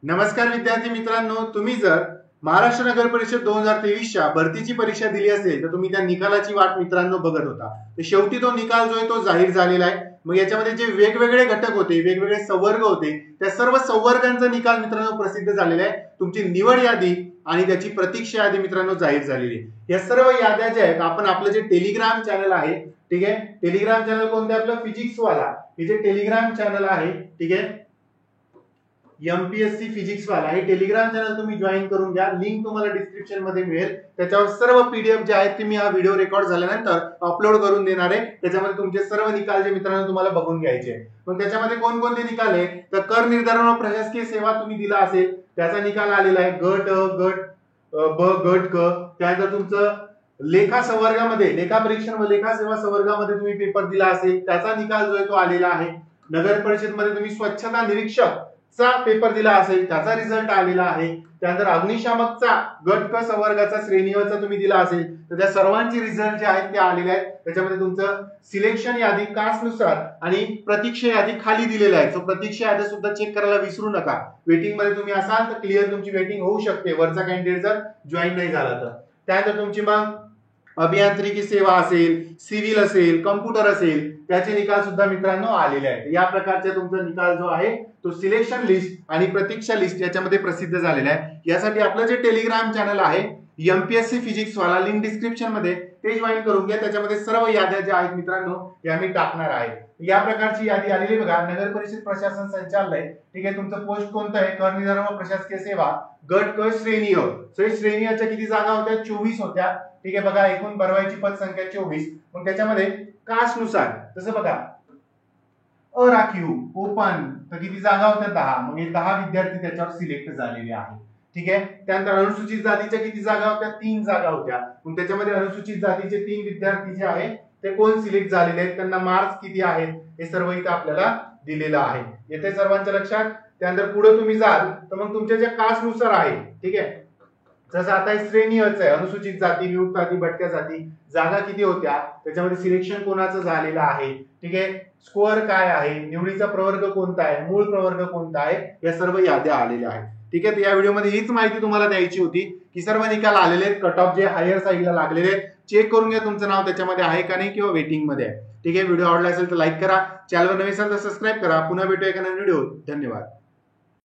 नमस्कार विद्यार्थी मित्रांनो, तुम्ही जर महाराष्ट्र नगर परिषद 2023च्या भरतीची परीक्षा दिली असेल तर तुम्ही त्या निकालाची वाट मित्रांनो बघत होता. तर शेवटी तो निकाल जो आहे तो जाहीर झालेला आहे. मग याच्यामध्ये जे वेगवेगळे घटक होते, वेगवेगळे संवर्ग होते, त्या सर्व संवर्गांचा निकाल मित्रांनो प्रसिद्ध झालेला आहे. तुमची निवड यादी आणि त्याची प्रतीक्षा यादी मित्रांनो जाहीर झालेली आहे. या सर्व याद्या ज्या आहेत आपण आपलं जे टेलिग्राम चॅनल आहे, ठीक आहे, टेलिग्राम चॅनल कोणतं आपलं फिजिक्स वाला, हे जे टेलिग्राम चॅनल आहे, ठीक आहे, एमपीएससी फिजिक्स वाला हे टेलिग्राम चॅनल तुम्ही जॉईन करून घ्या. लिंक तुम्हाला डिस्क्रिप्शन मध्ये मिळेल. त्याच्यावर सर्व पीडीएफ जे आहेत ते मी हा व्हिडिओ रेकॉर्ड झाल्यानंतर अपलोड करून देणार आहे. त्याच्यामध्ये तुमचे सर्व निकाल जे मित्रांनो तुम्हाला बघून घ्यायचे. मग त्याच्यामध्ये कोणकोणते निकाल आहे तर कर निर्धारण व प्रशासकीय सेवा तुम्ही दिला असेल त्याचा निकाल आलेला आहे. गट अ, गट ब, गट क. त्यानंतर तुमचं लेखा संवर्गामध्ये, लेखा परीक्षण व लेखा सेवा संवर्गामध्ये तुम्ही पेपर दिला असेल त्याचा निकाल जो आहे तो आलेला आहे. नगर परिषद मध्ये तुम्ही स्वच्छता निरीक्षक चा पेपर दिला असेल त्याचा रिझल्ट आलेला आहे. त्यानंतर अग्निशामकचा गट क संवर्गाचा श्रेणीचा तुम्ही दिला असेल तर त्या सर्वांचे रिझल्ट जे आहेत ते आलेले आहेत. त्याच्यामध्ये तुमचं सिलेक्शन यादी कास्टनुसार आणि प्रतीक्षा यादी खाली दिलेल्या आहे. सो प्रतीक्षा यादी सुद्धा चेक करायला विसरू नका. वेटिंग मध्ये तुम्ही असाल तर क्लिअर तुमची वेटिंग होऊ शकते वरचा कॅन्डिडेट जर जॉईन नाही झाला तर. त्यानंतर तुमची मग अभियांत्रिकी सेवा असेल, सिव्हिल असेल, कम्प्युटर असेल त्याचे निकाल सुद्धा मित्रांनो आलेले आहेत. या प्रकारचे तुमचा निकाल जो आहे तो सिलेक्शन लिस्ट आणि प्रतीक्षा लिस्ट याच्यामध्ये प्रसिद्ध झालेला आहे. यासाठी आपलं जे टेलिग्राम चॅनल आहे एमपीएससी फिजिक्स वाला, लिंक डिस्क्रिप्शन मध्ये ते जॉईन करून घ्या. त्याच्यामध्ये सर्व याद्या ज्या आहेत मित्रांनो या मी टाकणार आहे. या प्रकारची यादी आलेली बघा. नगर परिषद प्रशासन संचालय, ठीक आहे, तुमचं पोस्ट कोणतं आहे, कर निर्धारण व प्रशासकीय सेवा, गट क श्रेणी अ. सो श्रेणीच्या किती जागा होत्या, 24 होत्या. ठीक आहे, बघा एकूण भरवायची पद संख्या 24. मग त्याच्यामध्ये कास्ट नुसार जसं बघा अराखीव ओपन तर किती जागा होत्या, 10. मग हे 10 विद्यार्थी त्याच्यावर सिलेक्ट झालेले आहेत. ठीक आहे. त्यानंतर अनुसूचित जातीच्या किती जागा होत्या, 3 जागा होत्या. मग त्याच्यामध्ये अनुसूचित जातीचे 3 विद्यार्थी जे आहेत ते कोण सिलेक्ट झालेले आहेत, त्यांना मार्क्स किती आहेत हे सर्व इथे आपल्याला दिलेलं आहे. येथे सर्वांच्या लक्षात. त्यानंतर पुढे तुम्ही जाल तर मग तुमच्या ज्या कास्ट नुसार आहे, ठीक आहे, जसं आता श्रेणीच आहे, अनुसूचित जाती, विमुक्त जाती, भटक्या जाती, जागा किती होत्या, त्याच्यामध्ये सिलेक्शन कोणाचं झालेलं आहे, ठीक आहे, स्कोअर काय आहे, निवडीचा प्रवर्ग कोणता आहे, मूळ प्रवर्ग कोणता आहे, या सर्व याद्या आलेल्या आहेत. ठीक आहे. तर या व्हिडिओमध्ये हीच माहिती तुम्हाला द्यायची होती की सर्व निकाल आलेले आहेत, कट ऑफ जे हायर साईडला लागलेले आहेत चेक करून घ्या तुमचं नाव त्याच्यामध्ये आहे का नाही किंवा वेटिंग मध्ये आहे. ठीक आहे. व्हिडिओ आवडला असेल तर लाईक करा, चॅनलवर नवीन असेल तर सबस्क्राईब करा. पुन्हा भेटूया एका नवीन व्हिडिओ. धन्यवाद.